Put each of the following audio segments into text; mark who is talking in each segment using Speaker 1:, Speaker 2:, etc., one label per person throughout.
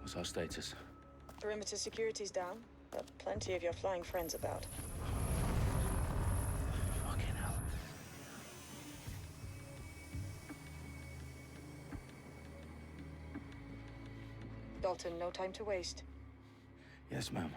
Speaker 1: What's our status?
Speaker 2: Perimeter security's down, but plenty of your flying friends about.
Speaker 1: Fucking hell.
Speaker 2: Dalton, no time to waste.
Speaker 1: Yes, ma'am.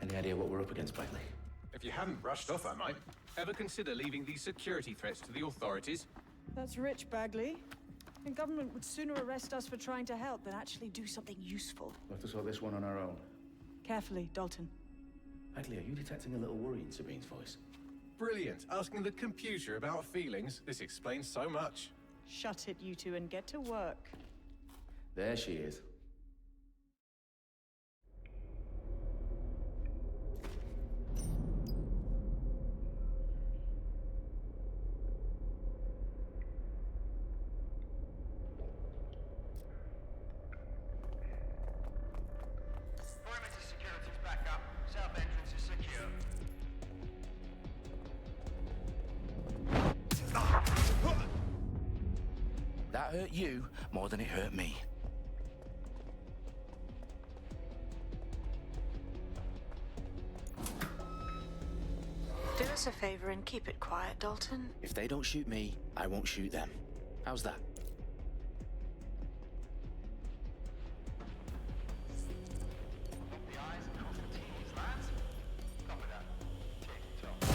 Speaker 1: Any idea what we're up against, Bailey?
Speaker 3: If you hadn't brushed off, I might. Ever consider leaving these security threats to the authorities?
Speaker 4: That's rich, Bagley. The government would sooner arrest us for trying to help than actually do something useful.
Speaker 1: We'll have to sort this one on our own.
Speaker 4: Carefully, Dalton.
Speaker 1: Bailey, are you detecting a little worry in Sabine's voice?
Speaker 3: Brilliant. Asking the computer about feelings. This explains so much.
Speaker 4: Shut it, you two, and get to work.
Speaker 1: There she is.
Speaker 5: Perimeter security's back up. South entrance is secure.
Speaker 1: That hurt you more than it hurt me.
Speaker 2: Do us a favor and keep it quiet, Dalton.
Speaker 1: If they don't shoot me, I won't shoot them. How's that?
Speaker 5: The eyes and cross the T's, lads. Copy that. Tick-tock.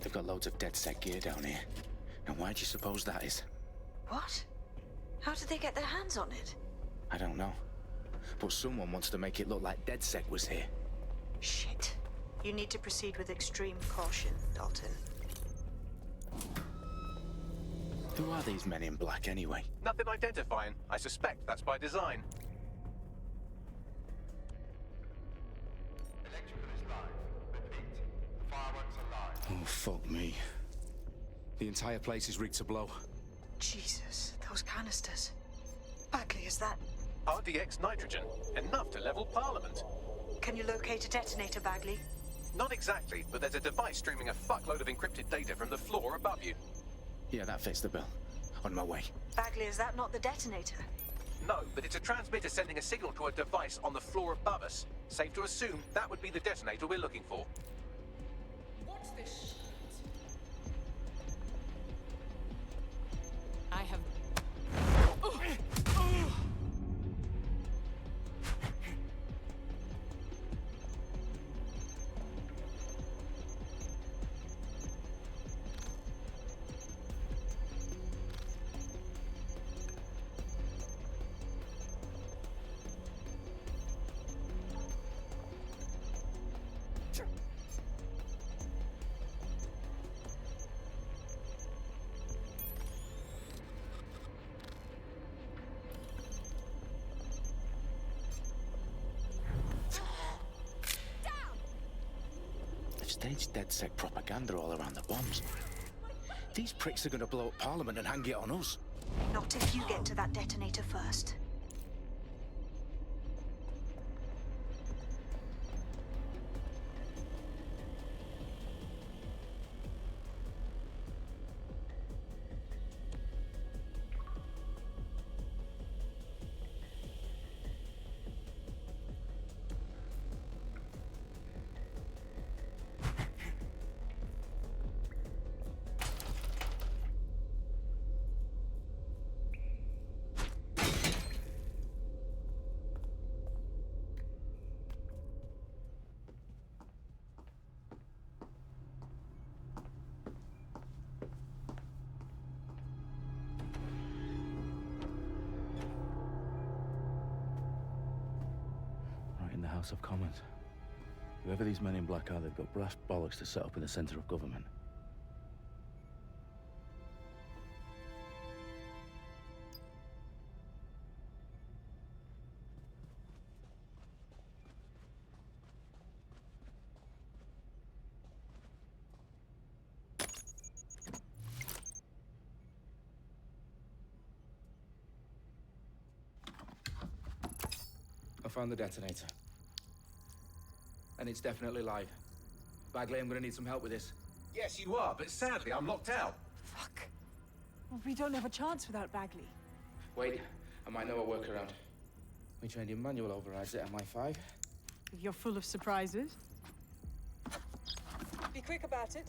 Speaker 1: They've got loads of DedSec gear down here. And why do you suppose that is?
Speaker 2: What? How did they get their hands on it?
Speaker 1: I don't know. But someone wants to make it look like DedSec was here.
Speaker 2: Shit. You need to proceed with extreme caution, Dalton.
Speaker 1: Who are these men in black anyway?
Speaker 3: Nothing identifying. I suspect that's by design.
Speaker 5: Electrical is live. Repeat. Fireworks are live.
Speaker 1: Oh, fuck me.
Speaker 6: The entire place is rigged to blow.
Speaker 2: Jesus, those canisters. Bagley, is that...
Speaker 3: RDX nitrogen. Enough to level Parliament.
Speaker 2: Can you locate a detonator, Bagley?
Speaker 3: Not exactly, but there's a device streaming a fuckload of encrypted data from the floor above you.
Speaker 1: Yeah, that fits the bill. On my way.
Speaker 2: Bagley, is that not the detonator?
Speaker 3: No, but it's a transmitter sending a signal to a device on the floor above us. Safe to assume that would be the detonator we're looking for.
Speaker 7: What's this shit? I have...
Speaker 1: Stage DedSec propaganda all around the bombs. These pricks are gonna blow up Parliament and hang it on us.
Speaker 2: Not if you get to that detonator first.
Speaker 8: In the House of Commons. Whoever these men in black are, they've got brass bollocks to set up in the centre of government.
Speaker 6: I found the detonator. And it's definitely live. Bagley, I'm gonna need some help with this.
Speaker 3: Yes, you are, but sadly, I'm locked out.
Speaker 4: Fuck. Well, we don't have a chance without Bagley.
Speaker 6: Wait, I might know a workaround. We trained in manual overrides at MI5.
Speaker 4: You're full of surprises. Be quick about it.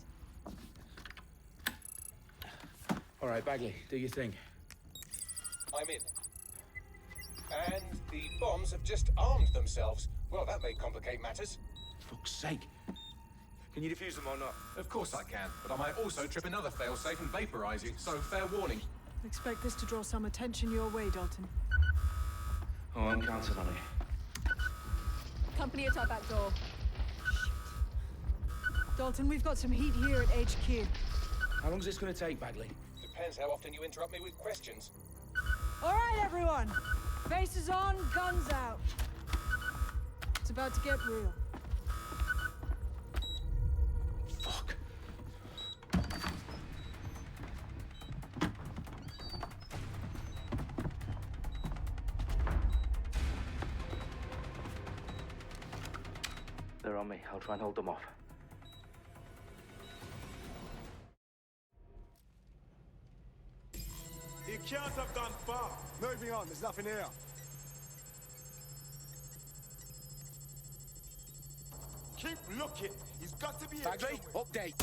Speaker 6: All right, Bagley, do your thing.
Speaker 3: I'm in. And the bombs have just armed themselves. Well, that may complicate matters.
Speaker 6: Fuck's sake. Can you defuse them or not?
Speaker 3: Of course I can, but I might also trip another failsafe and vaporize you, so fair warning.
Speaker 4: Expect this to draw some attention your way, Dalton.
Speaker 6: Oh, I'm counting on it.
Speaker 7: Company at our back door.
Speaker 4: Dalton, we've got some heat here at HQ.
Speaker 6: How long is this gonna take, Bagley?
Speaker 3: Depends how often you interrupt me with questions.
Speaker 4: All right, everyone. Faces on, guns out. It's about to get real.
Speaker 1: Fuck.
Speaker 8: They're on me. I'll try and hold them off.
Speaker 9: You can't have gone far. Moving on, there's nothing here. Keep looking. He's got to be
Speaker 1: Bagley, update.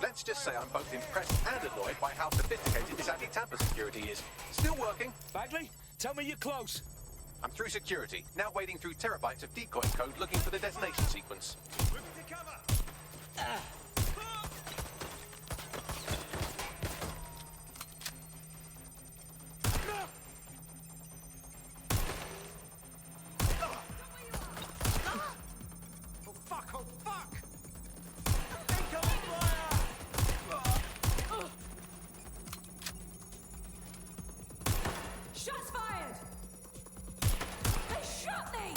Speaker 3: Let's just say I'm both impressed and annoyed by how sophisticated this anti-tamper security is. Still working.
Speaker 1: Bagley, tell me you're close.
Speaker 3: I'm through security, now wading through terabytes of decoy code looking for the detonation sequence.
Speaker 9: Move to cover. Oh fuck, oh fuck! Incoming fire!
Speaker 7: Shots fired! They shot me!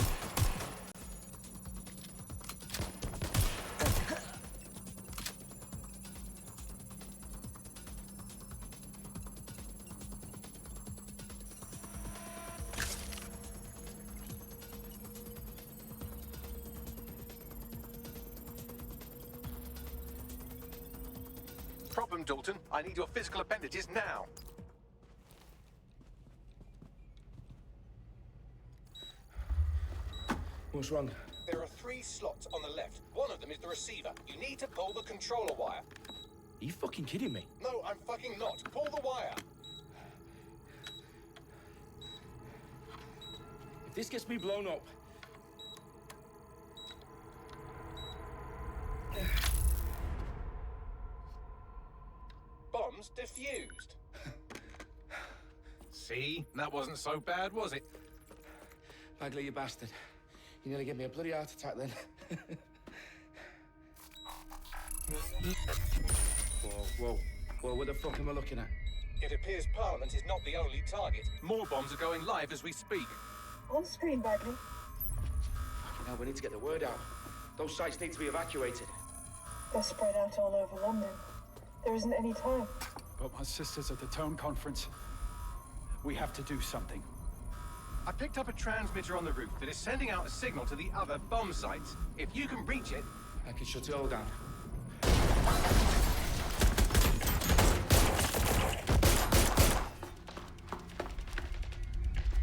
Speaker 3: Problem, Dalton. I need your physical appendages now.
Speaker 6: What's wrong?
Speaker 3: There are 3 slots on the left. One of them is the receiver. You need to pull the controller wire.
Speaker 6: Are you fucking kidding me?
Speaker 3: No, I'm fucking not. Pull the wire.
Speaker 6: If this gets me blown up...
Speaker 3: Bombs defused. See? That wasn't so bad, was it?
Speaker 6: Bagley, you bastard. You nearly gave me a bloody heart attack then. Whoa, what the fuck am I looking at?
Speaker 3: It appears Parliament is not the only target. More bombs are going live as we speak.
Speaker 4: On screen, Bagley.
Speaker 6: Now we need to get the word out. Those sites need to be evacuated.
Speaker 10: They're spread out all over London. There isn't any time.
Speaker 11: But my sister's at the town conference. We have to do something.
Speaker 3: I picked up a transmitter on the roof that is sending out a signal to the other bomb sites. If you can reach it...
Speaker 6: I can shut it all down.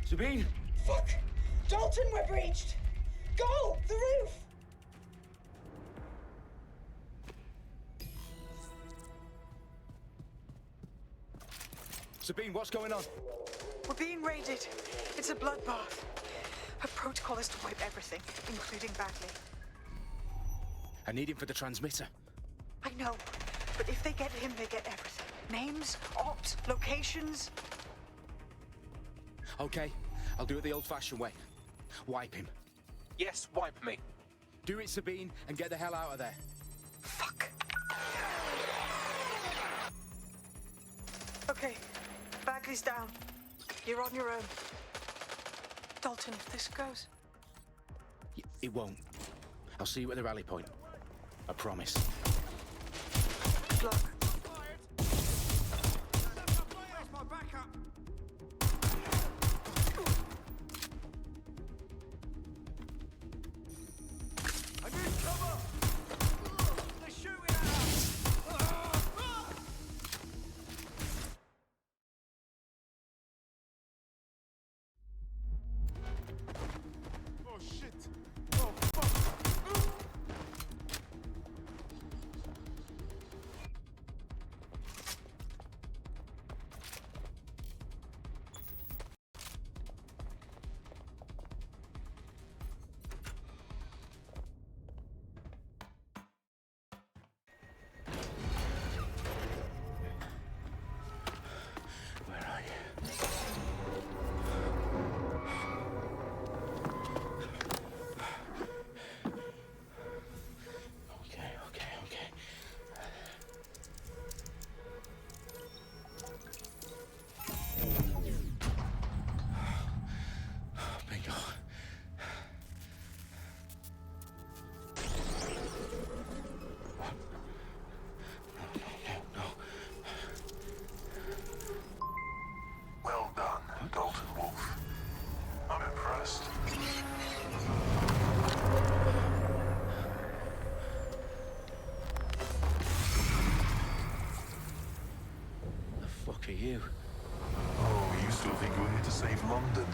Speaker 6: Sabine?
Speaker 7: Fuck! Dalton, we're breached! Go! The roof!
Speaker 1: Sabine, what's going on?
Speaker 2: We're being raided. It's a bloodbath. Her protocol is to wipe everything, including Bagley.
Speaker 1: I need him for the transmitter.
Speaker 2: I know, but if they get him, they get everything. Names, ops, locations.
Speaker 1: Okay, I'll do it the old-fashioned way. Wipe him.
Speaker 3: Yes, wipe me.
Speaker 1: Do it, Sabine, and get the hell out of there.
Speaker 2: Fuck. Okay, Bagley's down. You're on your own. Dalton, if this goes...
Speaker 1: It won't. I'll see you at the rally point. I promise.
Speaker 2: Good luck.
Speaker 9: Where's my backup? I need cover! They're shooting at us! Oh shit! Oh fuck!
Speaker 1: Where are you? Okay. Bingo. No.
Speaker 12: Well done, Dalton Wolf. I'm impressed.
Speaker 1: The fuck are you?
Speaker 12: Oh, you still think you're here to save London?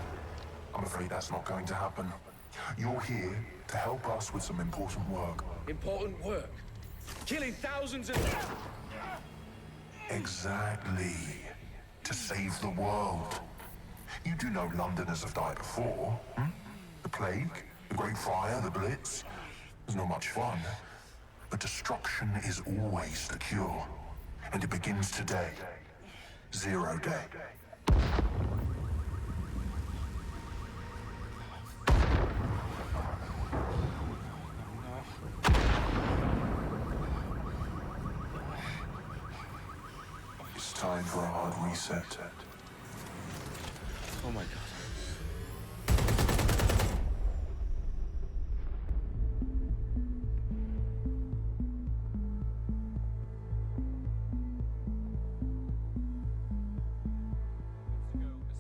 Speaker 12: I'm afraid that's not going to happen. You're here to help us with some important work.
Speaker 6: Important work. Killing thousands of...
Speaker 12: Exactly. To save the world. You do know Londoners have died before, hmm? The plague, the Great Fire, the Blitz. It's not much fun. But destruction is always the cure. And it begins today. 0 day. It's time for a hard reset.
Speaker 1: Oh my god.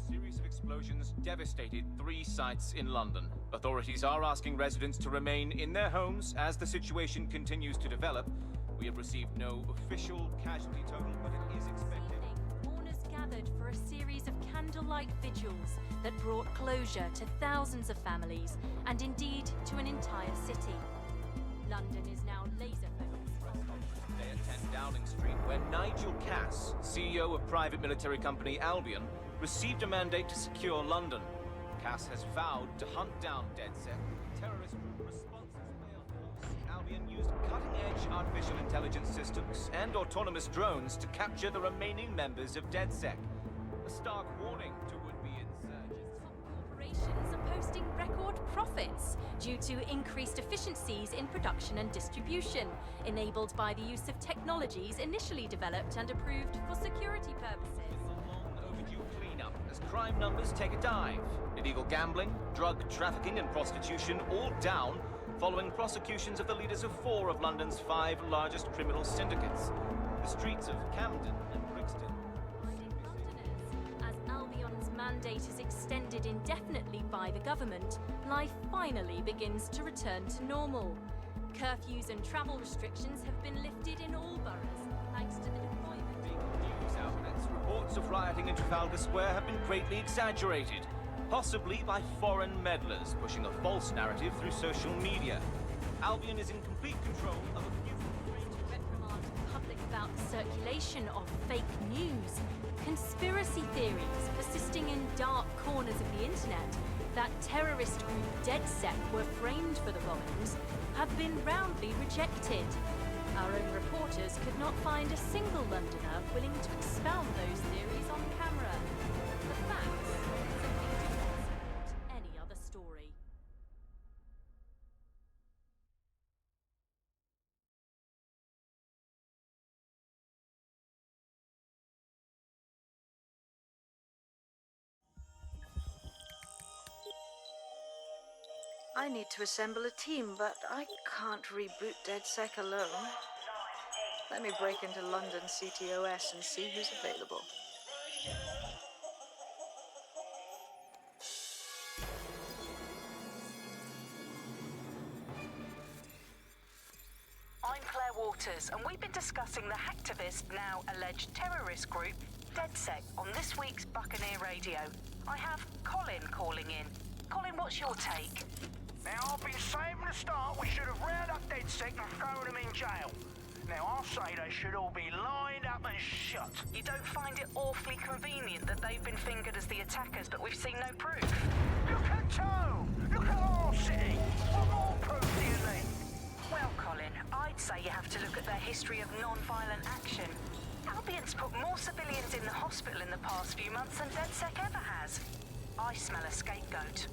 Speaker 13: A series of explosions devastated 3 sites in London. Authorities are asking residents to remain in their homes as the situation continues to develop. We have received no official casualty total, but it is expected.
Speaker 14: Mourners gathered for a series of candlelight vigils that brought closure to thousands of families and indeed to an entire city. London is now laser-focused.
Speaker 13: Today at 10 Downing Street, where Nigel Cass, CEO of private military company Albion, received a mandate to secure London. Cass has vowed to hunt down DedSec, terrorist group responsible for Air Force. Albion used cutting-edge artificial intelligence systems and autonomous drones to capture the remaining members of DedSec. A stark warning to would-be insurgents.
Speaker 14: Corporations are posting record profits due to increased efficiencies in production and distribution, enabled by the use of technologies initially developed and approved for security purposes.
Speaker 13: Overdue cleanup as crime numbers take a dive. Illegal gambling, drug trafficking and prostitution all down, following prosecutions of the leaders of 4 of London's 5 largest criminal syndicates. The streets of Camden and Brixton.
Speaker 14: Reminding Londoners, as Albion's mandate is extended indefinitely by the government, life finally begins to return to normal. Curfews and travel restrictions have been lifted in all boroughs, thanks to the deployment.
Speaker 13: News outlets, reports of rioting in Trafalgar Square have been greatly exaggerated, possibly by foreign meddlers pushing a false narrative through social media. Albion is in complete control of a few...
Speaker 14: To reprimand the public about the circulation of fake news, conspiracy theories persisting in dark corners of the internet that terrorist group DedSec were framed for the bombings have been roundly rejected. Our own reporters could not find a single Londoner willing to expound those theories on camera. The facts simply do not support any other story.
Speaker 2: I need to assemble a team, but I can't reboot DedSec alone. Let me break into London CTOS and see who's available.
Speaker 15: I'm Claire Waters, and we've been discussing the hacktivist, now alleged terrorist group, DedSec, on this week's Buccaneer Radio. I have Colin calling in. Colin, what's your take?
Speaker 9: Now, I've been saying from the start we should have rounded up DedSec and thrown them in jail. Now, I'll say they should all be lined up and shot.
Speaker 15: You don't find it awfully convenient that they've been fingered as the attackers, but we've seen no proof?
Speaker 9: Look at Tone! Look at our city! What more proof do you need?
Speaker 15: Well, Colin, I'd say you have to look at their history of non-violent action. Albion's put more civilians in the hospital in the past few months than DedSec ever has. I smell a scapegoat.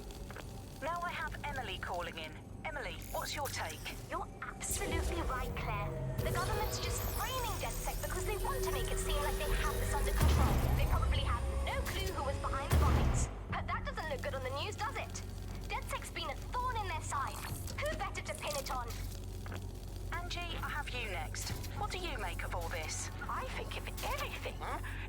Speaker 15: Now I have Emily calling in. Emily, what's your take?
Speaker 16: You're absolutely right, Claire. The government's just framing DedSec because they want to make it seem like they have this under control. They probably have no clue who was behind the bombings. But that doesn't look good on the news, does it? DedSec's been a thorn in their side. Who better to pin it on?
Speaker 15: Angie, I have you next. What do you make of all this?
Speaker 17: I think, if anything,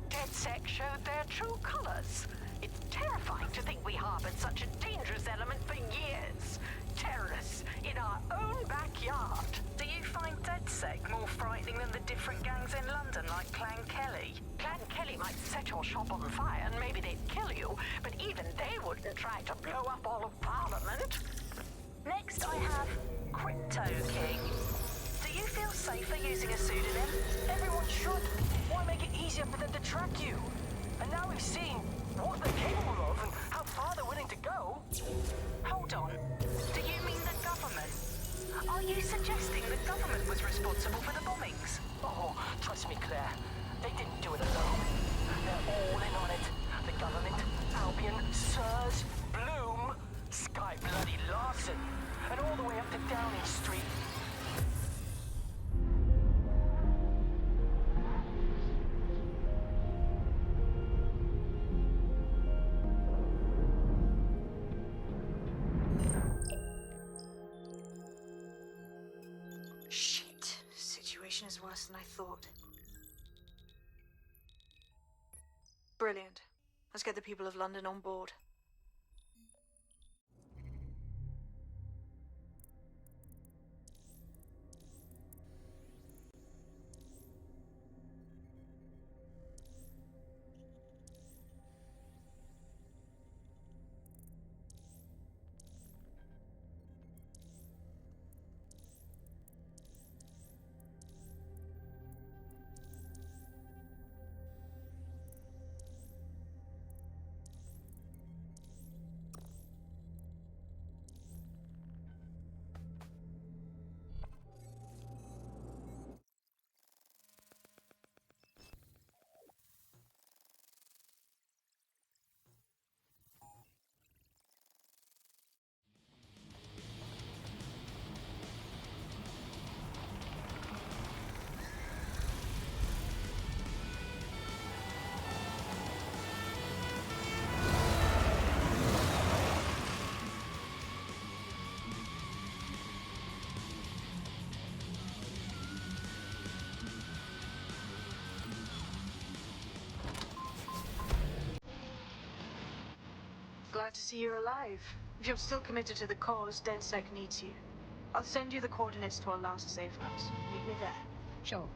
Speaker 17: DedSec showed their true colors. It's terrifying to think we harbored such a dangerous element for years. Terrorists in our own backyard.
Speaker 15: Do you find DedSec more frightening than the different gangs in London, like Clan Kelly?
Speaker 17: Clan Kelly might set your shop on fire and maybe they'd kill you, but even they wouldn't try to blow up all of Parliament.
Speaker 15: Next, I have Crypto King. Do you feel safer using a pseudonym?
Speaker 18: Everyone should. Why make it easier for them to track you? And now we've seen what they're capable of and how far they're willing to go.
Speaker 15: Hold on. Do you mean the government? Are you suggesting the government was responsible for the bombings?
Speaker 18: Oh, trust me, Claire. They didn't do it alone. They're all in on it. The government, Albion, Sirs, Bloom, Sky Bloody Larson, and all the way up to Downing Street.
Speaker 2: Shit. Situation is worse than I thought. Brilliant. Let's get the people of London on board. glad to see you're alive. If you're still committed to the cause, DedSec needs you. I'll send you the coordinates to our last safe house. Meet me there.
Speaker 7: Sure.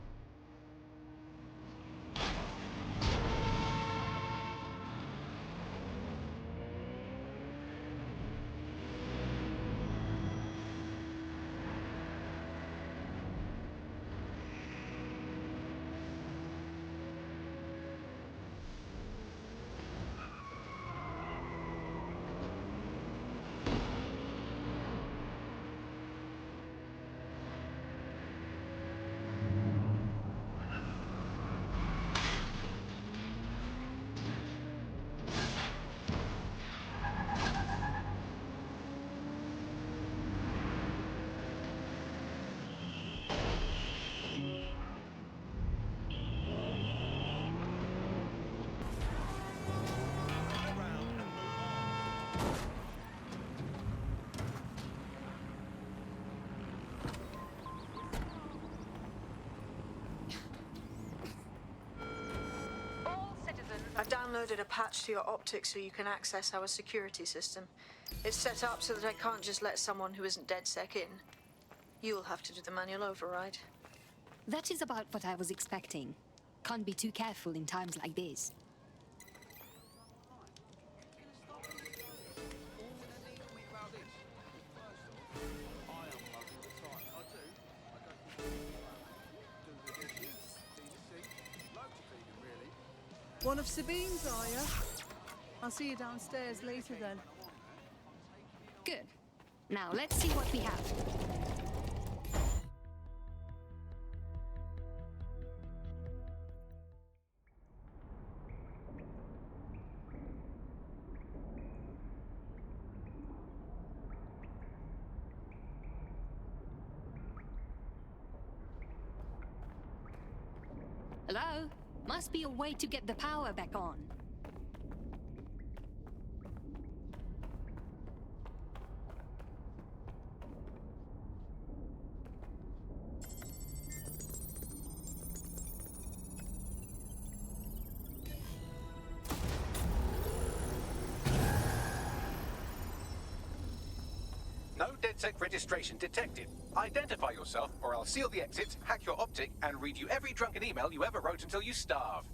Speaker 2: I've downloaded a patch to your optics so you can access our security system. It's set up so that I can't just let someone who isn't DedSec in. You'll have to do the manual override.
Speaker 7: That is about what I was expecting. Can't be too careful in times like this.
Speaker 4: One of Sabine's, are you? I'll see you downstairs later then.
Speaker 7: Good. Now let's see what we have. Hello? Must be a way to get the power back on.
Speaker 3: No DedSec registration detected. Identify yourself, or I'll seal the exits, hack your optic, and read you every drunken email you ever wrote until you starve.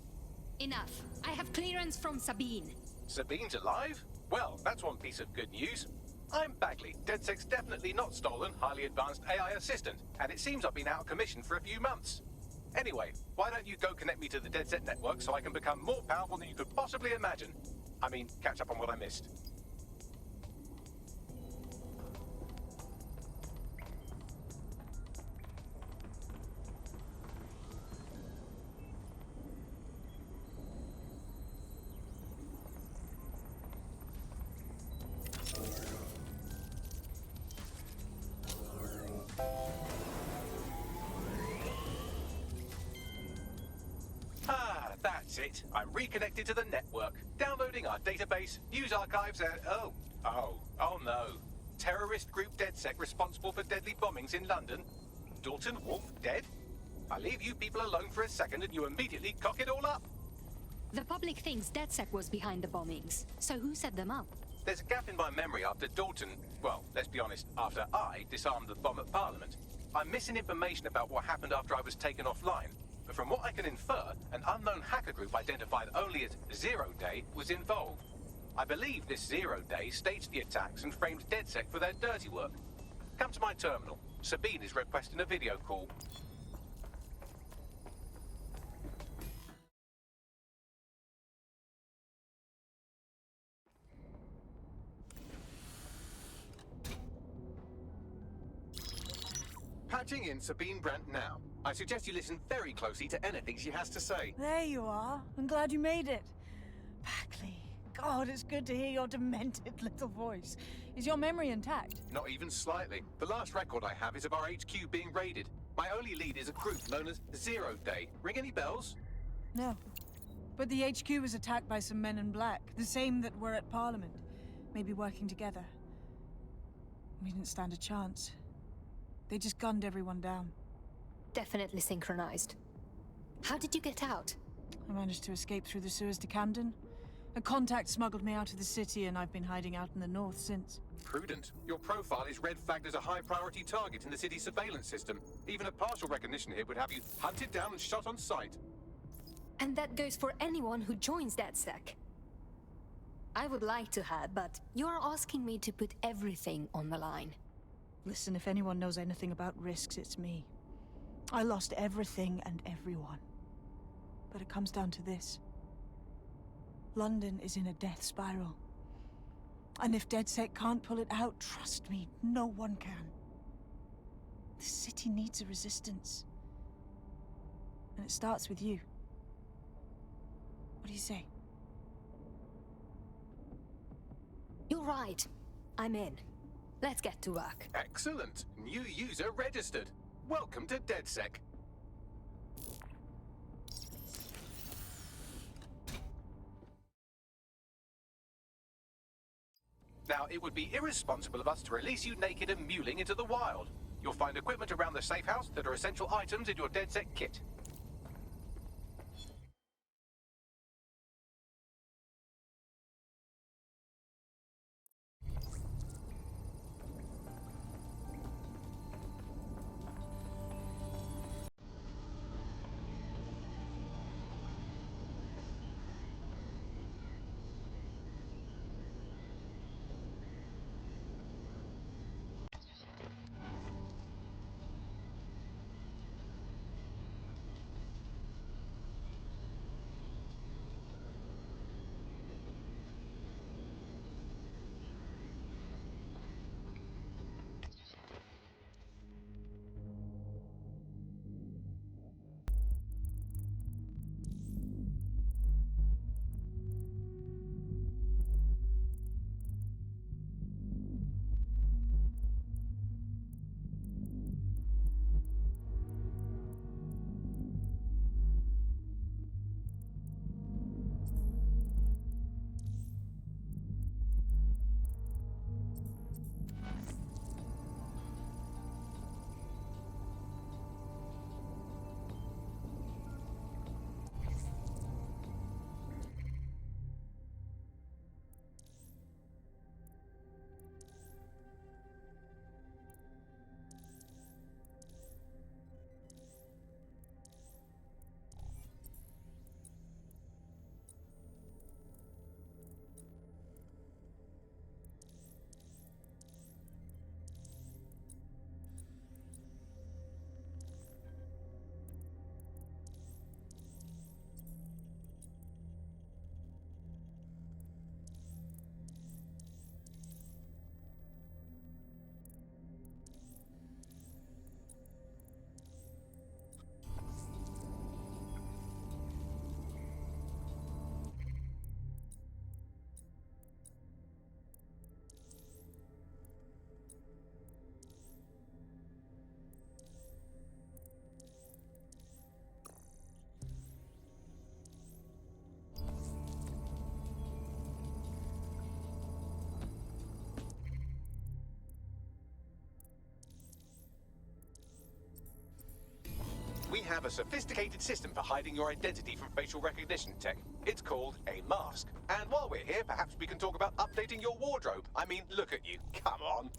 Speaker 7: Enough. I have clearance from Sabine.
Speaker 3: Sabine's alive? Well, that's one piece of good news. I'm Bagley, DedSec's definitely not stolen, highly advanced AI assistant, and it seems I've been out of commission for a few months. Anyway, why don't you go connect me to the DedSec network so I can become more powerful than you could possibly imagine? I mean, catch up on what I missed. That's it. I'm reconnected to the network. Downloading our database, news archives, and... Oh no. Terrorist group DedSec responsible for deadly bombings in London. Dalton Wolf dead? I leave you people alone for a second and you immediately cock it all up.
Speaker 7: The public thinks DedSec was behind the bombings. So who set them up?
Speaker 3: There's a gap in my memory after Dalton... Well, let's be honest, after I disarmed the bomb at Parliament. I'm missing information about what happened after I was taken offline. But from what I can infer, an unknown hacker group identified only as Zero Day was involved. I believe this Zero Day staged the attacks and framed DedSec for their dirty work. Come to my terminal. Sabine is requesting a video call. Patching in Sabine Brandt now. I suggest you listen very closely to anything she has to say.
Speaker 4: There you are. I'm glad you made it. Bagley. God, it's good to hear your demented little voice. Is your memory intact?
Speaker 3: Not even slightly. The last record I have is of our HQ being raided. My only lead is a group known as Zero Day. Ring any bells?
Speaker 4: No. But the HQ was attacked by some men in black, the same that were at Parliament. Maybe working together. We didn't stand a chance. They just gunned everyone down.
Speaker 7: Definitely synchronized. How did you get out?
Speaker 4: I managed to escape through the sewers to Camden. A contact smuggled me out of the city, and I've been hiding out in the north since.
Speaker 3: Prudent. Your profile is red flagged as a high-priority target in the city's surveillance system. Even a partial recognition hit would have you hunted down and shot on sight.
Speaker 7: And that goes for anyone who joins DedSec. I would like to have, but you're asking me to put everything on the line.
Speaker 4: Listen, if anyone knows anything about risks, it's me. I lost everything and everyone. But it comes down to this. London is in a death spiral. And if DedSec can't pull it out, trust me, no one can. The city needs a resistance. And it starts with you. What do you say?
Speaker 7: You're right. I'm in. Let's get to work.
Speaker 3: Excellent. New user registered. Welcome to DedSec. Now, it would be irresponsible of us to release you naked and mewling into the wild. You'll find equipment around the safe house that are essential items in your DedSec kit. We have a sophisticated system for hiding your identity from facial recognition tech. It's called a mask. And while we're here, perhaps we can talk about updating your wardrobe. I mean, look at you. Come on.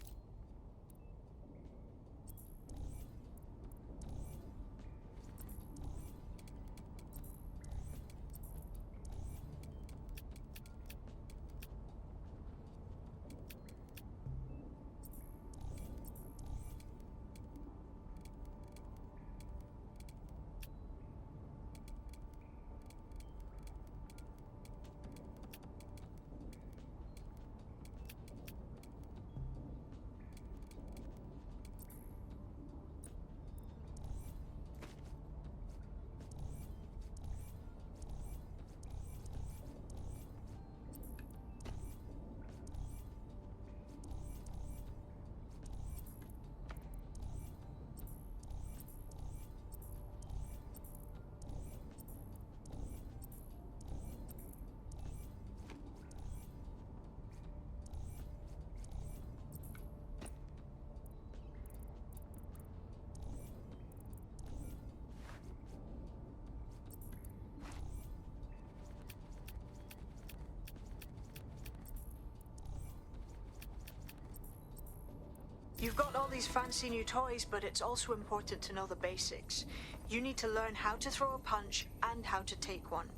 Speaker 2: You've got all these fancy new toys, but it's also important to know the basics. You need to learn how to throw a punch and how to take one.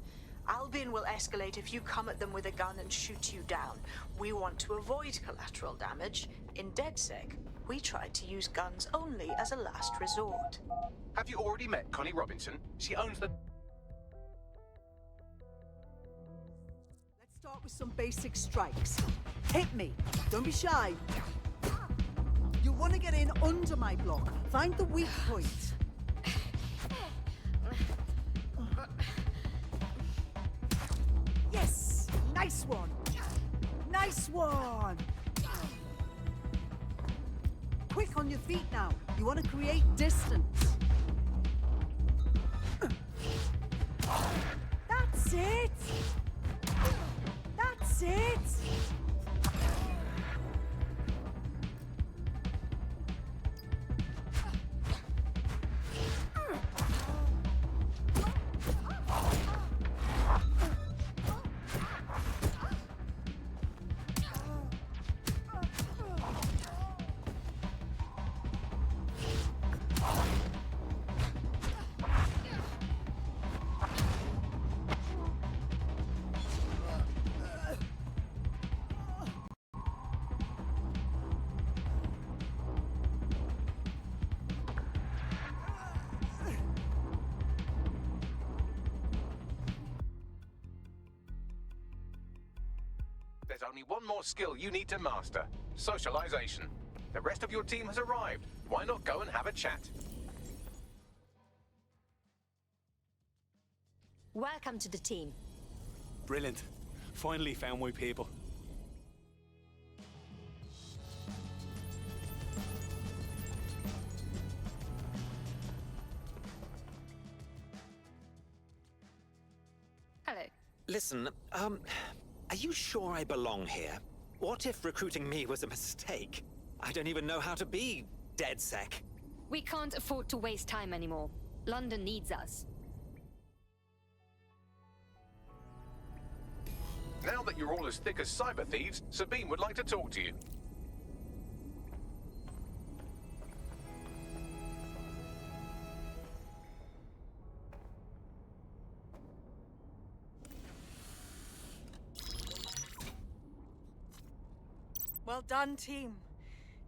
Speaker 2: Albion will escalate if you come at them with a gun and shoot you down. We want to avoid collateral damage. In DedSec, we try to use guns only as a last resort.
Speaker 3: Have you already met Connie Robinson? She owns the...
Speaker 19: Let's start with some basic strikes. Hit me. Don't be shy. You'll want to get in under my block. Find the weak point. Yes! Nice one! Nice one! Quick on your feet now. You want to create distance. That's it! That's it!
Speaker 3: There's only one more skill you need to master. Socialization. The rest of your team has arrived. Why not go and have a chat?
Speaker 7: Welcome to the team.
Speaker 20: Brilliant. Finally found my people.
Speaker 7: Hello.
Speaker 21: Listen, are you sure I belong here? What if recruiting me was a mistake? I don't even know how to be DedSec.
Speaker 7: We can't afford to waste time anymore. London needs us.
Speaker 3: Now that you're all as thick as cyber thieves, Sabine would like to talk to you.
Speaker 4: Well done, team.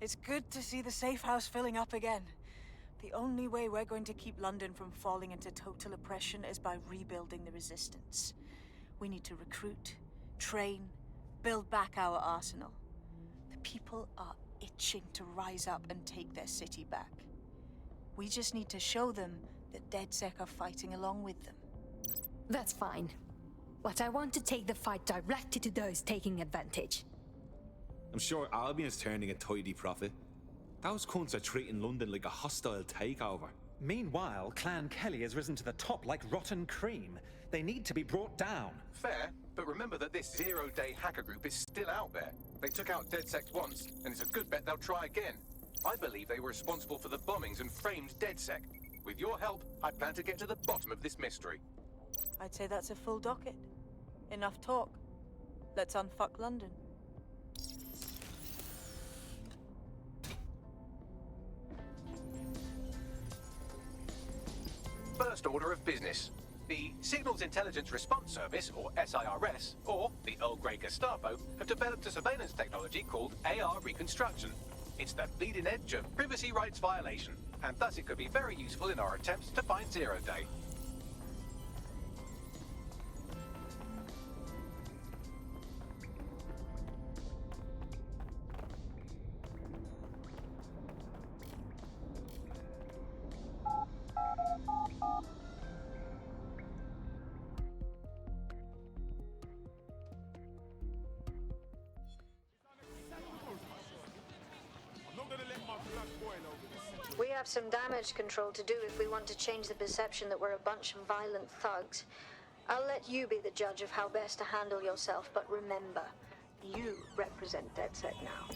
Speaker 4: It's good to see the safe house filling up again. The only way we're going to keep London from falling into total oppression is by rebuilding the resistance. We need to recruit, train, build back our arsenal. The people are itching to rise up and take their city back. We just need to show them that DedSec are fighting along with them.
Speaker 7: That's fine. But I want to take the fight directly to those taking advantage.
Speaker 20: I'm sure Albion's turning a tidy profit. Those cunts are treating London like a hostile takeover.
Speaker 22: Meanwhile, Clan Kelly has risen to the top like rotten cream. They need to be brought down.
Speaker 3: Fair, but remember that this zero-day hacker group is still out there. They took out DedSec once, and it's a good bet they'll try again. I believe they were responsible for the bombings and framed DedSec. With your help, I plan to get to the bottom of this mystery.
Speaker 4: I'd say that's a full docket. Enough talk. Let's unfuck London.
Speaker 3: First order of business. The Signals Intelligence Response Service, or SIRS, or the Earl Grey Gestapo, have developed a surveillance technology called AR Reconstruction. It's the bleeding edge of privacy rights violation, and thus it could be very useful in our attempts to find Zero Day.
Speaker 2: We have some damage control to do if we want to change the perception that we're a bunch of violent thugs. I'll let you be the judge of how best to handle yourself, but remember, you represent DedSec now.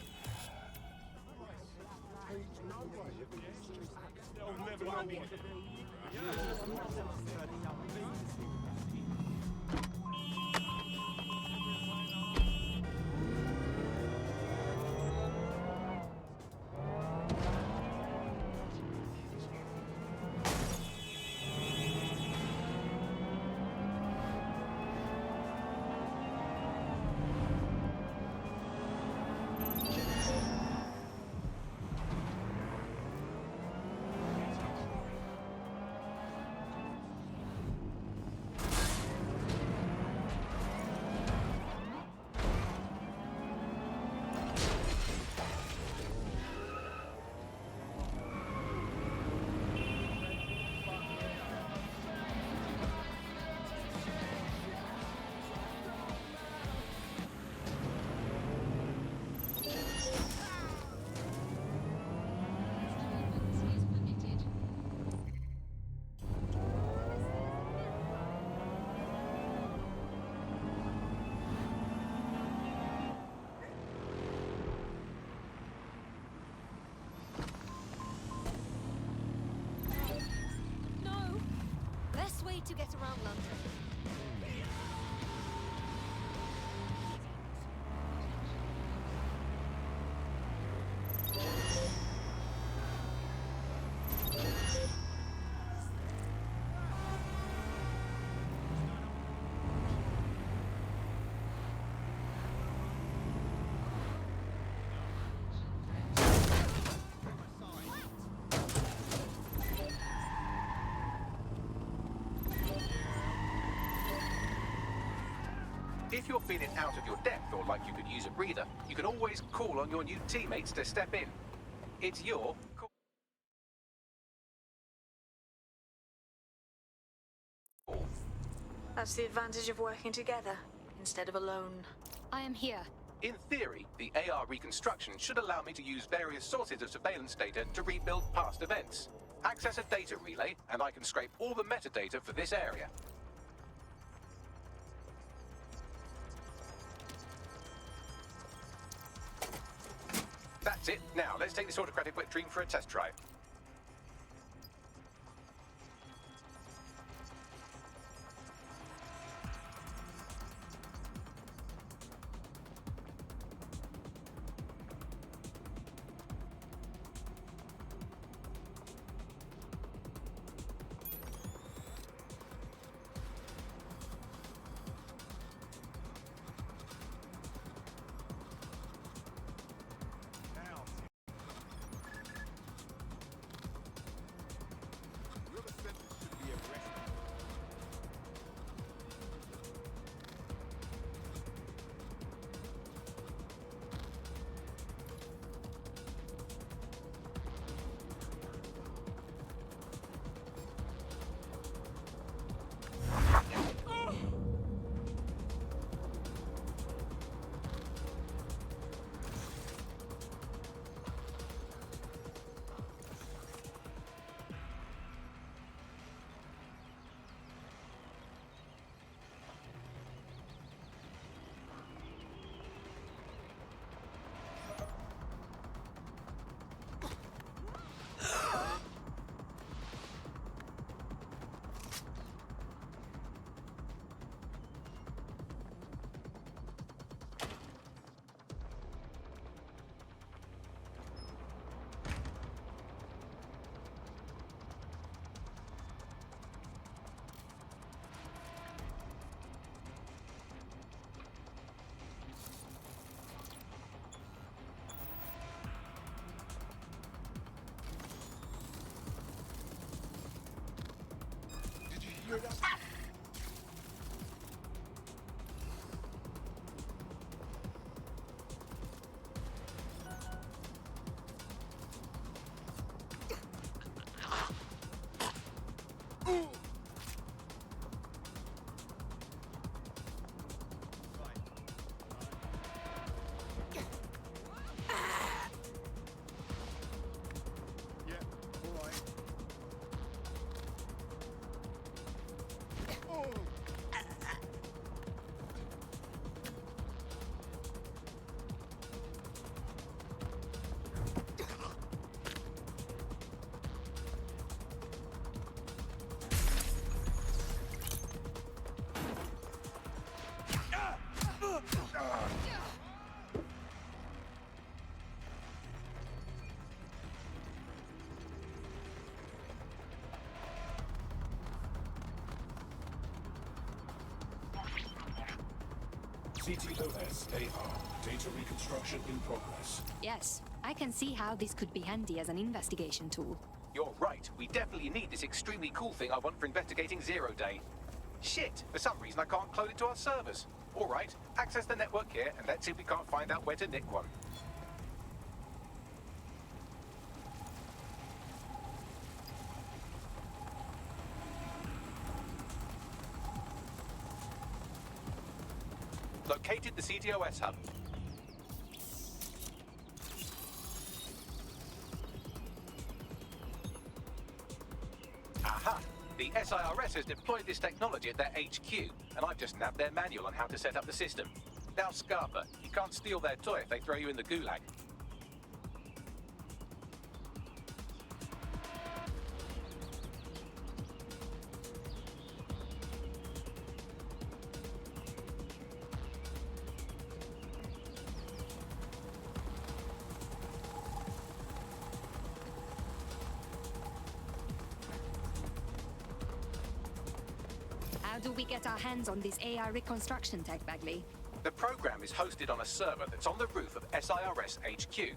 Speaker 7: to get around London.
Speaker 3: If you're feeling out of your depth or like you could use a breather, you can always call on your new teammates to step in. It's your call.
Speaker 2: That's the advantage of working together, instead of alone.
Speaker 7: I am here.
Speaker 3: In theory, the AR reconstruction should allow me to use various sources of surveillance data to rebuild past events. Access a data relay, and I can scrape all the metadata for this area. That's it. Now, let's take this autocratic wet dream for a test drive.
Speaker 5: CTOS AR. Data reconstruction in progress.
Speaker 7: Yes, I can see how this could be handy as an investigation tool.
Speaker 3: You're right. We definitely need this extremely cool thing I want for investigating Zero Day. Shit! For some reason I can't clone it to our servers. Alright, access the network here and let's see if we can't find out where to nick one. Located the CTOS hub. Aha! The SIRS has deployed this technology at their HQ, and I've just nabbed their manual on how to set up the system. Now, Scarpa, you can't steal their toy if they throw you in the gulag.
Speaker 7: How do we get our hands on this AI reconstruction tech, Bagley?
Speaker 3: The program is hosted on a server that's on the roof of SIRS HQ.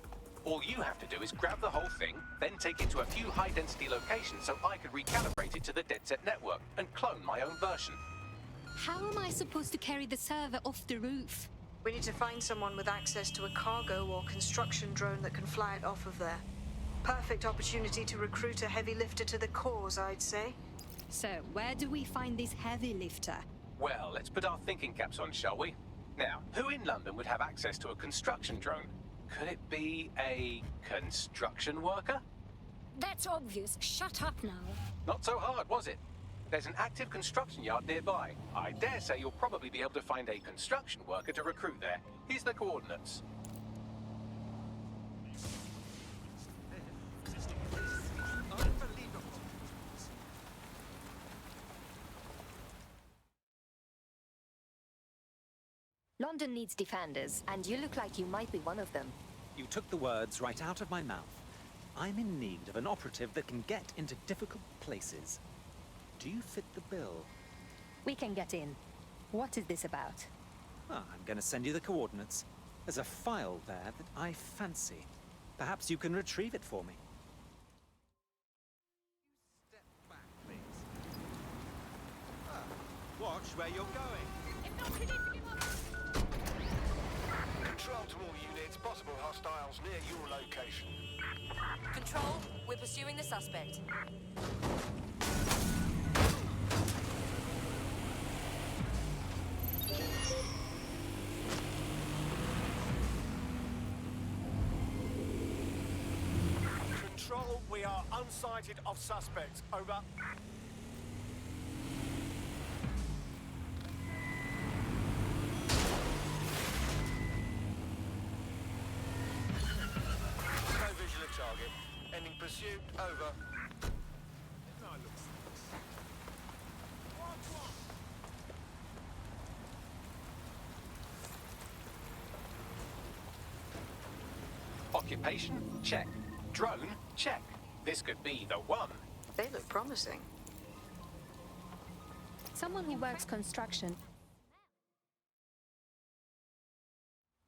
Speaker 3: All you have to do is grab the whole thing, then take it to a few high-density locations so I could recalibrate it to the DedSec network and clone my own version.
Speaker 7: How am I supposed to carry the server off the roof?
Speaker 2: We need to find someone with access to a cargo or construction drone that can fly it off of there. Perfect opportunity to recruit a heavy lifter to the cause, I'd say.
Speaker 7: So, where do we find this heavy lifter?
Speaker 3: Well, let's put our thinking caps on, shall we? Now, who in London would have access to a construction drone? Could it be a construction worker?
Speaker 7: That's obvious. Shut up now.
Speaker 3: Not so hard, was it? There's an active construction yard nearby. I dare say you'll probably be able to find a construction worker to recruit there. Here's the coordinates.
Speaker 7: London needs defenders, and you look like you might be one of them.
Speaker 22: You took the words right out of my mouth. I'm in need of an operative that can get into difficult places. Do you fit the bill?
Speaker 7: We can get in. What is this about?
Speaker 22: I'm going to send you the coordinates. There's a file there that I fancy. Perhaps you can retrieve it for me. Step back, please. Watch where you're going.
Speaker 8: Control to all units. Possible hostiles near your location.
Speaker 10: Control, we're pursuing the suspect.
Speaker 8: Control, we are unsighted of suspects. Over. No visual of target. Ending pursuit. Over.
Speaker 3: Occupation? Check. Drone? Check. This could be the one.
Speaker 2: They look promising.
Speaker 7: Someone who works construction.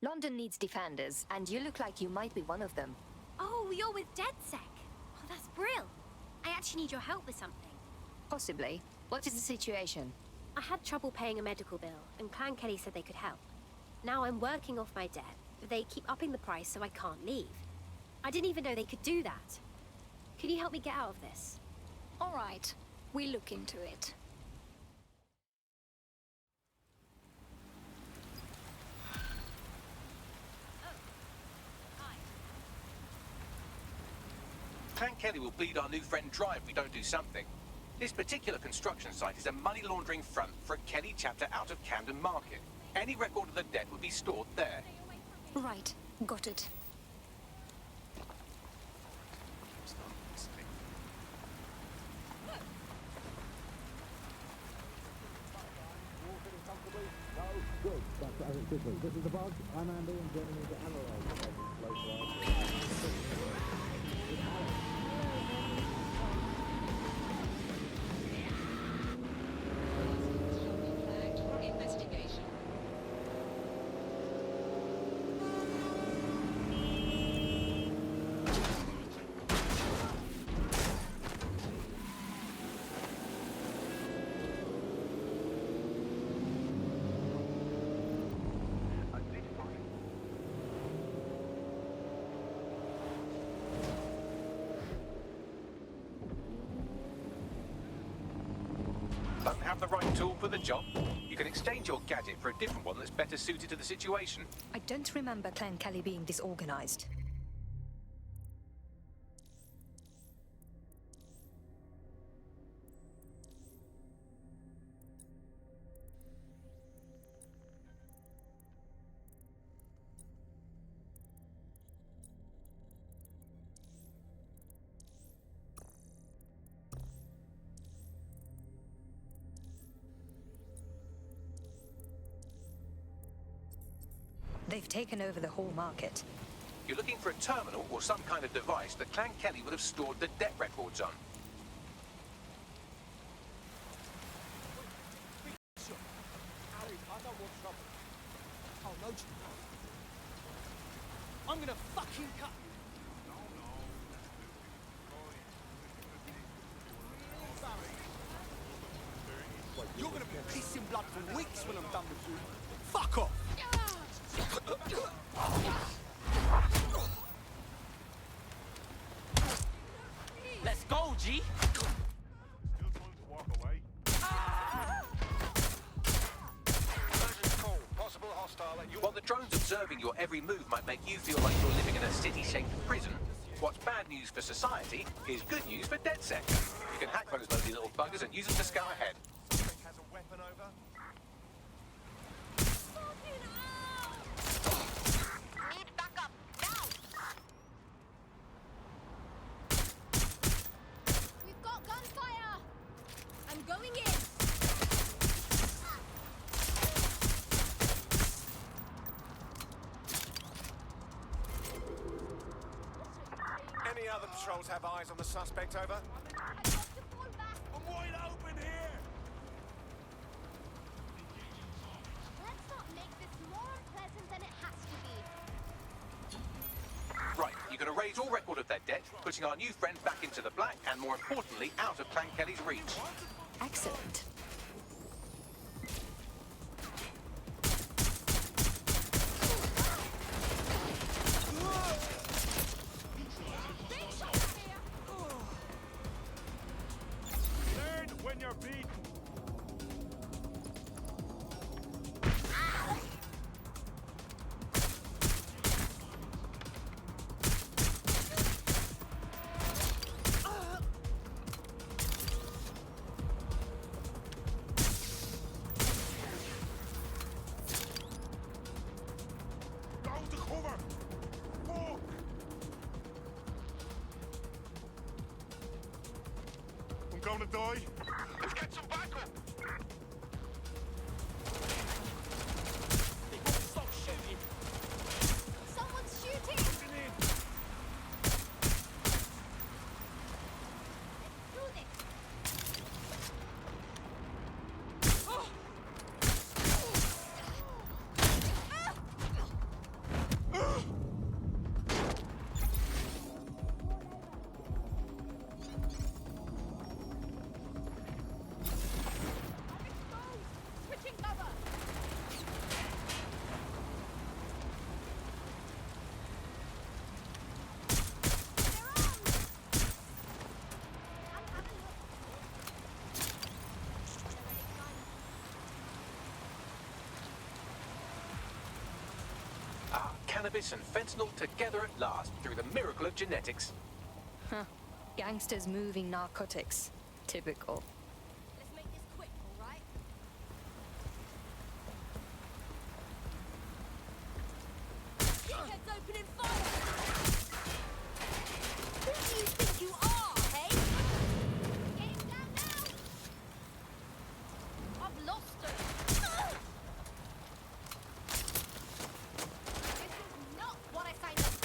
Speaker 7: London needs defenders, and you look like you might be one of them.
Speaker 23: Oh, you're with DedSec. Oh, that's brilliant. I actually need your help with something.
Speaker 7: Possibly. What is the situation?
Speaker 23: I had trouble paying a medical bill, and Clan Kelly said they could help. Now I'm working off my debt. They keep upping the price, so I can't leave. I didn't even know they could do that. Can you help me get out of this?
Speaker 7: All right. We look into it.
Speaker 3: Clan Kelly will bleed our new friend dry if we don't do something. This particular construction site is a money laundering front for a Kelly chapter out of Camden Market. Any record of the debt would be stored there.
Speaker 7: Right. Got it.
Speaker 24: Good. That's as it should be. This is the Bug. I'm Andy, and joining me to analyse the
Speaker 25: investigation.
Speaker 3: Don't have the right tool for the job? You can exchange your gadget for a different one that's better suited to the situation.
Speaker 7: I don't remember Clan Kelly being disorganized. They've taken over the whole market.
Speaker 3: You're looking for a terminal or some kind of device that Clan Kelly would have stored the debt records on.
Speaker 18: control, don't you? I'm gonna fucking cut you. You're gonna be pissing blood for weeks when I'm done with you. Fuck off! Let's go, G!
Speaker 3: While the drones observing your every move might make you feel like you're living in a city-shaped prison, what's bad news for society is good news for DedSec. You can hack those lousy little buggers and use them to scour ahead.
Speaker 8: Has a weapon over?
Speaker 16: Need backup, now! We've got gunfire! I'm going in!
Speaker 8: Any other patrols have eyes on the suspect, over? I'm wide open here!
Speaker 16: Let's not make this more unpleasant than it has to be.
Speaker 3: Right, you're going to raise all record of their debt, putting our new friend back into the black, and more importantly, out of Clan Kelly's reach.
Speaker 7: Excellent.
Speaker 8: Learn when you're beaten. Go to cover! Fuck! I'm gonna die. Let's get some backup!
Speaker 18: They won't stop shooting.
Speaker 16: Someone's shooting!
Speaker 8: Moving in.
Speaker 16: Do this! Switching cover!
Speaker 3: Ah, cannabis and fentanyl together at last, through the miracle of genetics.
Speaker 7: Huh. Gangsters moving narcotics. Typical.
Speaker 16: Let's make this quick, alright? Dickhead's opening fire! Who do you think you are, hey? Get him down now! I've lost her! This is not what I signed up for!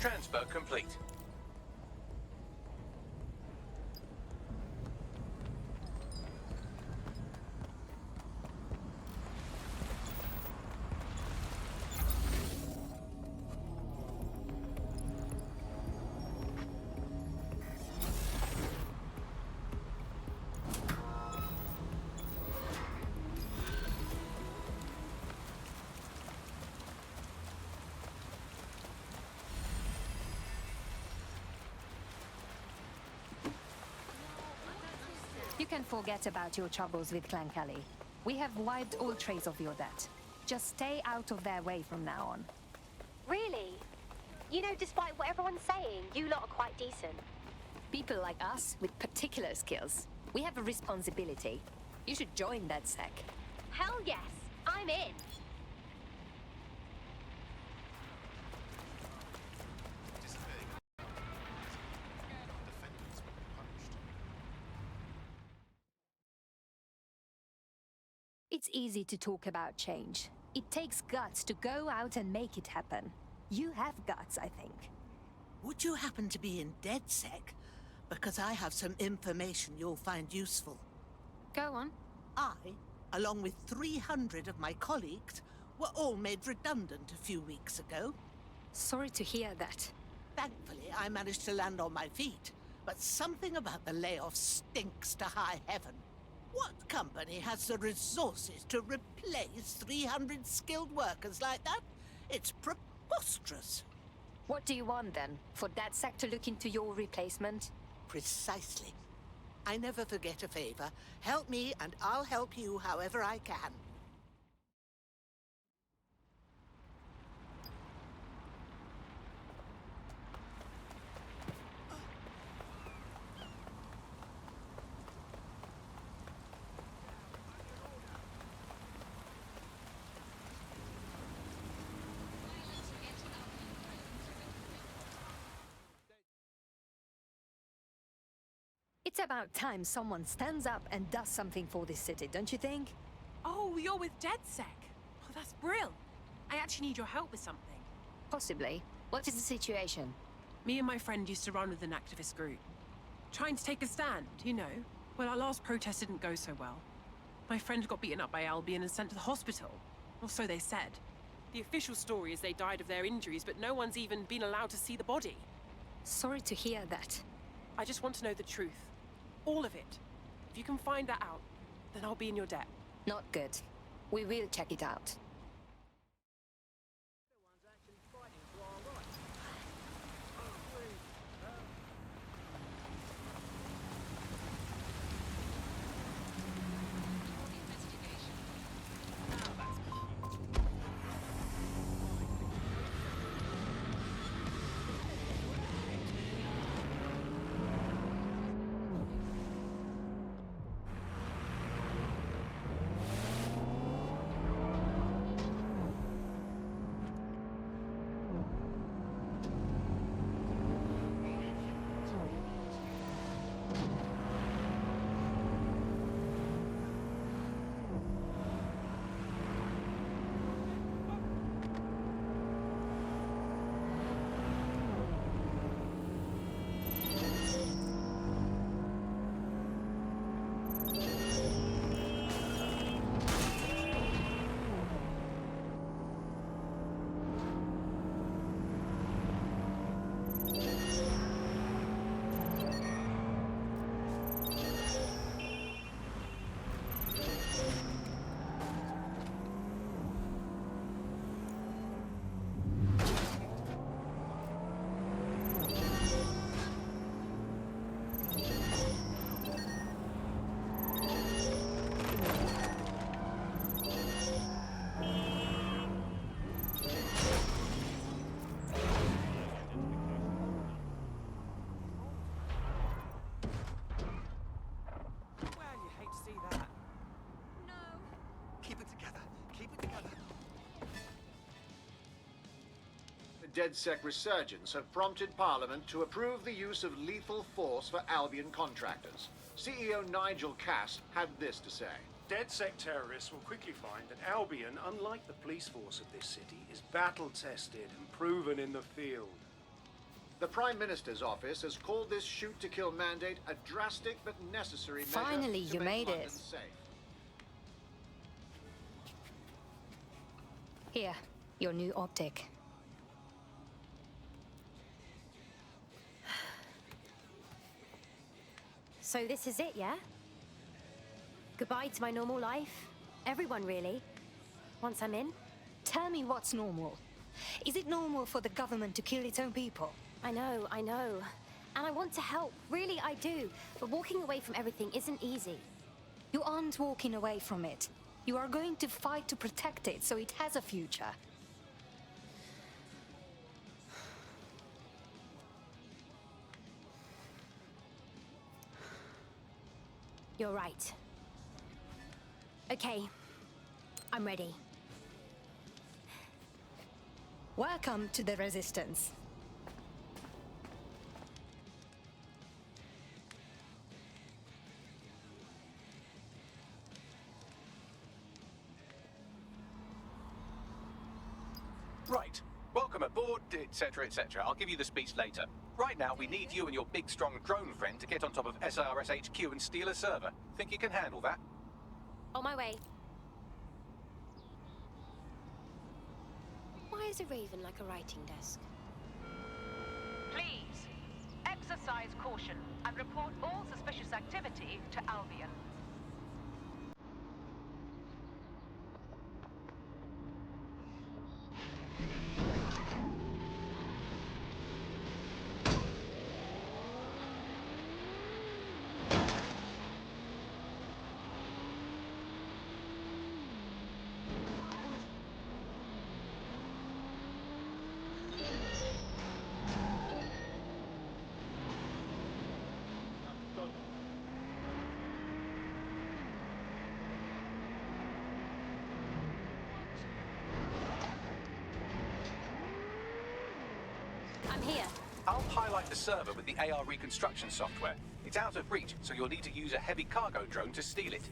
Speaker 3: Transfer complete.
Speaker 1: You can forget about your troubles with Clan Kelly. We have wiped all trace of your debt. Just stay out of their way from now on.
Speaker 23: Really? You know, despite what everyone's saying, you lot are quite decent.
Speaker 1: People like us with particular skills. We have a responsibility. You should join DedSec.
Speaker 23: Hell yes, I'm in.
Speaker 1: It's easy to talk about change. It takes guts to go out and make it happen. You have guts, I think.
Speaker 6: Would you happen to be in DedSec? Because I have some information you'll find useful.
Speaker 1: Go on.
Speaker 6: I, along with 300 of my colleagues, were all made redundant a few weeks ago.
Speaker 1: Sorry to hear that.
Speaker 6: Thankfully, I managed to land on my feet, but something about the layoff stinks to high heaven. What company has the resources to replace 300 skilled workers like that? It's preposterous.
Speaker 1: What do you want, then? For DedSec to look into your replacement?
Speaker 6: Precisely. I never forget a favor. Help me, and I'll help you however I can.
Speaker 1: It's about time someone stands up and does something for this city, don't you think?
Speaker 11: Oh, you're with DedSec. Oh, that's brilliant. I actually need your help with something.
Speaker 1: Possibly. What is the situation?
Speaker 11: Me and my friend used to run with an activist group. Trying to take a stand, you know. Well, our last protest didn't go so well. My friend got beaten up by Albion and sent to the hospital. Or so they said. The official story is they died of their injuries, but no one's even been allowed to see the body.
Speaker 1: Sorry to hear that.
Speaker 11: I just want to know the truth. All of it. If you can find that out, then I'll be in your debt.
Speaker 1: Not good. We will check it out.
Speaker 12: DedSec resurgence have prompted Parliament to approve the use of lethal force for Albion contractors. CEO Nigel Cass had this to say.
Speaker 25: DedSec terrorists will quickly find that Albion, unlike the police force of this city, is battle-tested and proven in the field.
Speaker 12: The Prime Minister's office has called this shoot-to-kill mandate a drastic but necessary measure
Speaker 1: Finally,
Speaker 12: to
Speaker 1: you
Speaker 12: make
Speaker 1: made
Speaker 12: London
Speaker 1: it.
Speaker 12: safe.
Speaker 1: Here, your new optic.
Speaker 23: So this is it, yeah? Goodbye to my normal life? Everyone, really? Once I'm in?
Speaker 1: Tell me what's normal. Is it normal for the government to kill its own people?
Speaker 23: I know. And I want to help. Really, I do. But walking away from everything isn't easy.
Speaker 1: You aren't walking away from it. You are going to fight to protect it so it has a future.
Speaker 23: You're right. Okay. I'm ready.
Speaker 1: Welcome to the Resistance.
Speaker 3: Right. Welcome aboard, etc., etc. I'll give you the speech later. Right now, we need you and your big, strong drone friend to get on top of SIRS HQ and steal a server. Think you can handle that?
Speaker 23: On my way. Why is a raven like a writing desk?
Speaker 9: Please, exercise caution and report all suspicious activity to Albion.
Speaker 23: I'm here.
Speaker 3: I'll highlight the server with the AR reconstruction software. It's out of reach, so you'll need to use a heavy cargo drone to steal it.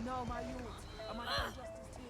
Speaker 4: No, my youth. I'm on justice team.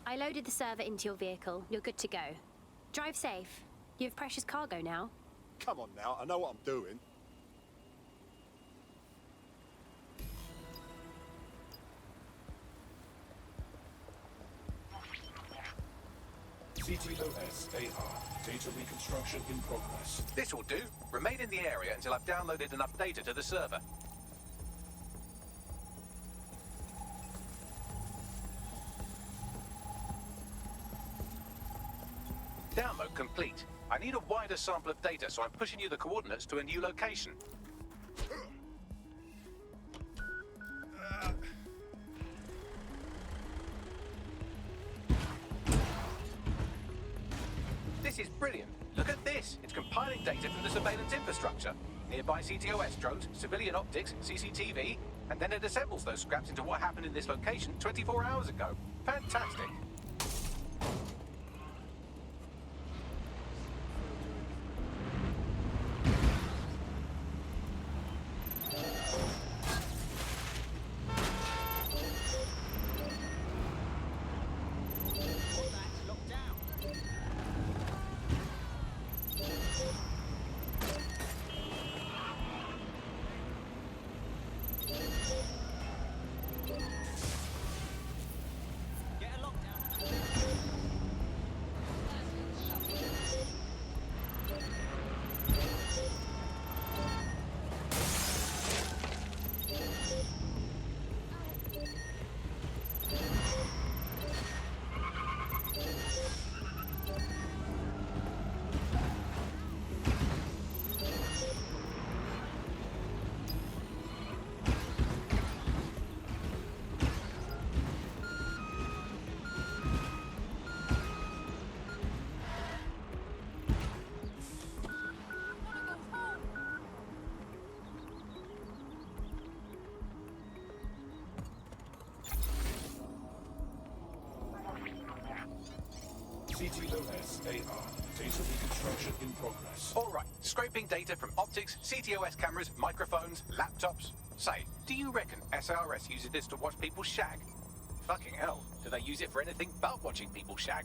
Speaker 23: I loaded the server into your vehicle. You're good to go. Drive safe. You have precious cargo now.
Speaker 8: Come on now, I know what I'm doing.
Speaker 5: CTOS AR. Data reconstruction in progress.
Speaker 3: This will do. Remain in the area until I've downloaded enough data to the server. Download complete. I need a wider sample of data, so I'm pushing you the coordinates to a new location. This is brilliant. Look at this. this. It's compiling data from the surveillance infrastructure. Nearby CTOS drones, civilian optics, CCTV, and then it assembles those scraps into what happened in this location 24 hours ago. Fantastic.
Speaker 5: CTOS AR. Data reconstruction in progress.
Speaker 3: All right, scraping data from optics, CTOS cameras, microphones, laptops. Say, do you reckon SRS uses this to watch people shag? Fucking hell, do they use it for anything but watching people shag?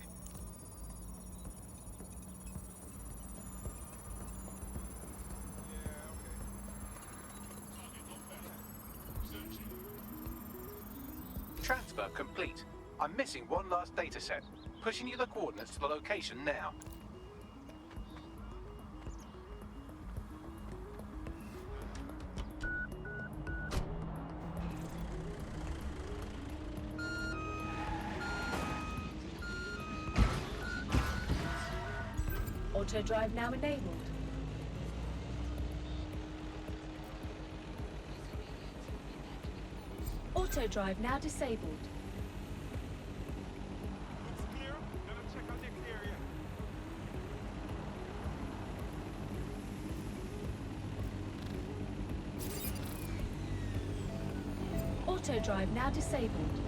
Speaker 3: Transfer complete. I'm missing one last data set. Pushing you the coordinates to the location now.
Speaker 13: Auto drive now enabled. Auto drive now disabled. Auto drive now disabled.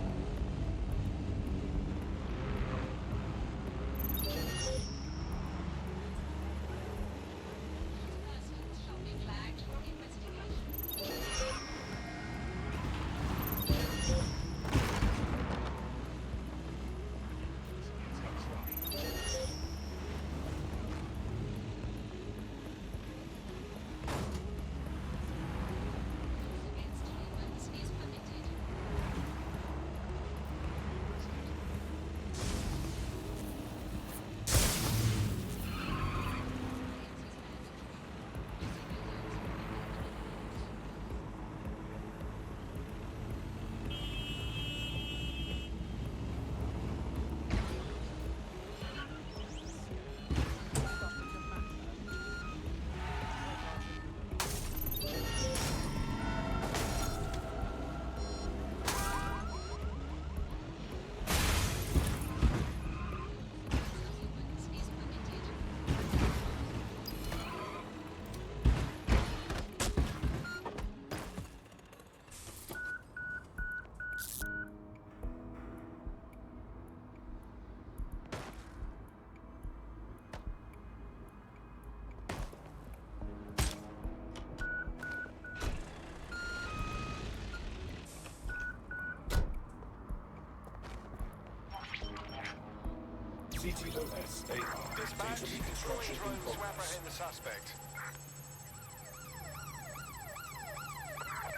Speaker 5: CTOS AR.
Speaker 8: Dispatch,
Speaker 5: Data reconstruction in
Speaker 8: drones to
Speaker 5: progress.
Speaker 8: apprehend the suspect.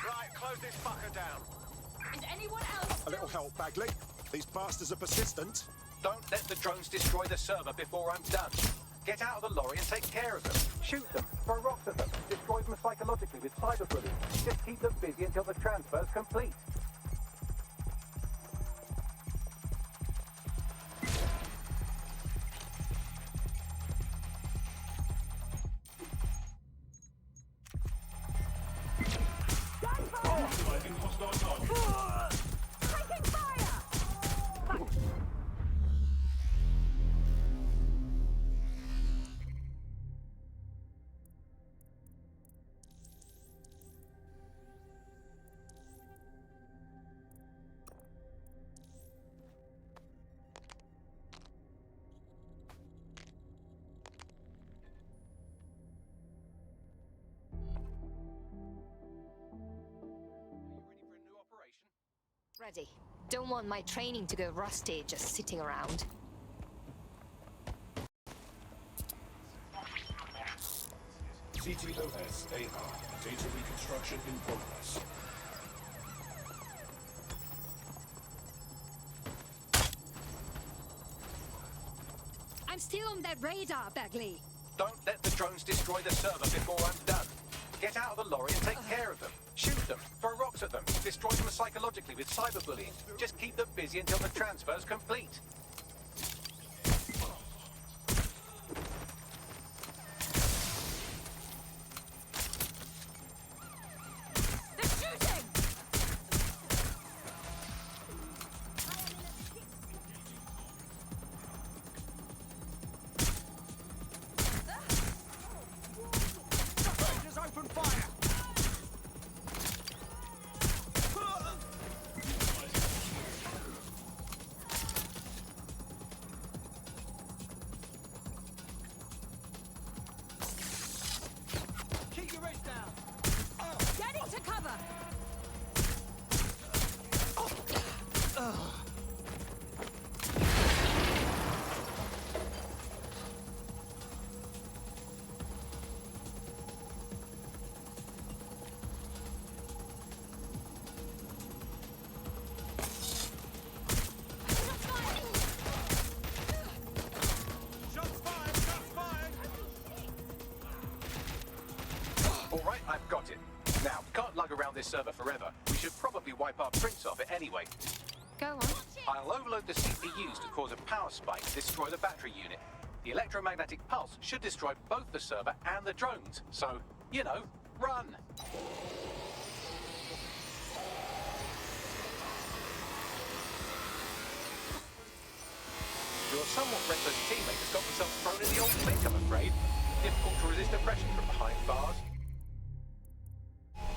Speaker 8: Right, close this fucker down.
Speaker 13: Is anyone else?
Speaker 8: A little help, Bagley. These bastards are persistent.
Speaker 3: Don't let the drones destroy the server before I'm done. Get out of the lorry and take care of them. Shoot them, throw rocks at them, destroy them psychologically with cyberbullying. Just keep them busy until the transfer's complete.
Speaker 5: Neutralizing hostile target.
Speaker 13: Taking fire!
Speaker 1: Ready. Don't want my training to go rusty just sitting around.
Speaker 5: CTOS AR. Data reconstruction in progress.
Speaker 1: I'm still on that radar, Bagley.
Speaker 3: Don't let the drones destroy the server before I'm done. Get out of the lorry and take care of them. Shoot them, throw rocks at them, destroy them psychologically with cyberbullying. Just keep them busy until the transfer's complete. Alright, I've got it. Now, we can't lug around this server forever. We should probably wipe our prints off it anyway.
Speaker 1: Go on.
Speaker 3: I'll overload the CPUs to cause a power spike and destroy the battery unit. The electromagnetic pulse should destroy both the server and the drones. So, you know, run! Your somewhat reckless teammate has got themselves thrown in the old clink, I'm afraid. Difficult to resist oppression from behind bars.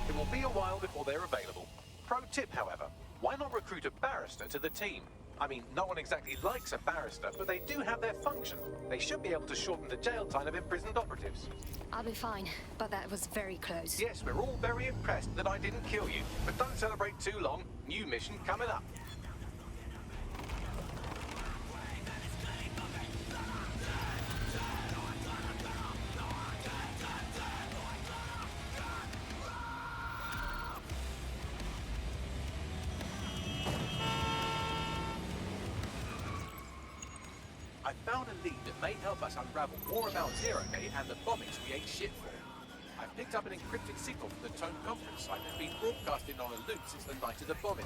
Speaker 3: It will be a while before they're available. Pro tip, however, why not recruit a barrister to the team? I mean, no one exactly likes a barrister, but they do have their function. They should be able to shorten the jail time of imprisoned operatives.
Speaker 1: I'll be fine, but that was very close.
Speaker 3: Yes, we're all very impressed that I didn't kill you, but don't celebrate too long. New mission coming up. I found a lead that may help us unravel more about Zero-K and the bombings we ate shit for. I've picked up an encrypted signal from the Tone conference site that's been broadcasting on a loop since the night of the bombing.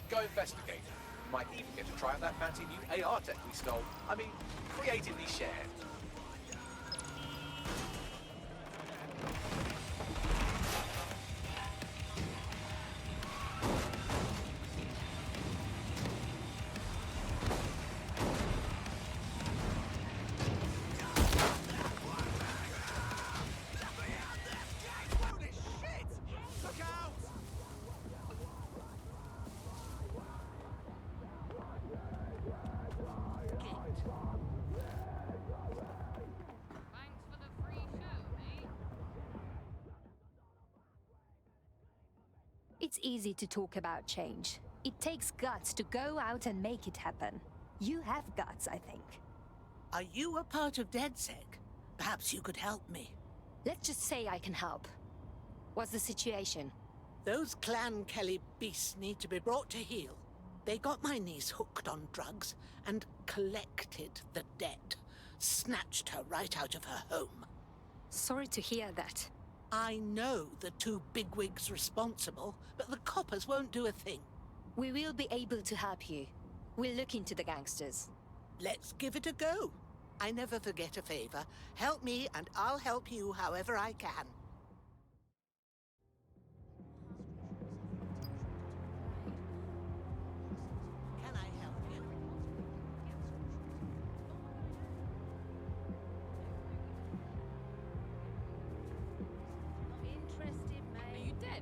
Speaker 3: Go investigate. You might even get to try out that fancy new AR tech we stole. I mean, creatively shared.
Speaker 1: It's easy to talk about change. It takes guts to go out and make it happen. You have guts, I think.
Speaker 6: Are you a part of DedSec? Perhaps you could help me.
Speaker 1: Let's just say I can help. What's the situation?
Speaker 6: Those Clan Kelly beasts need to be brought to heel. They got my niece hooked on drugs and collected the debt. Snatched her right out of her home.
Speaker 1: Sorry to hear that.
Speaker 6: I know the two bigwigs responsible, but the coppers won't do a thing.
Speaker 1: We will be able to help you. We'll look into the gangsters.
Speaker 6: Let's give it a go. I never forget a favor. Help me and I'll help you however I can. Can I help you?
Speaker 13: Interested, mate. Are you dead?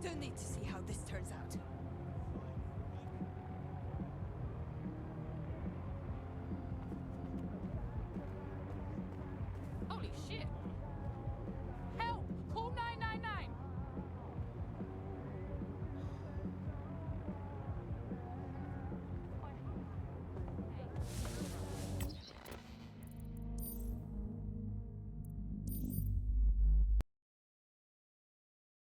Speaker 1: Don't need to see how this turns out.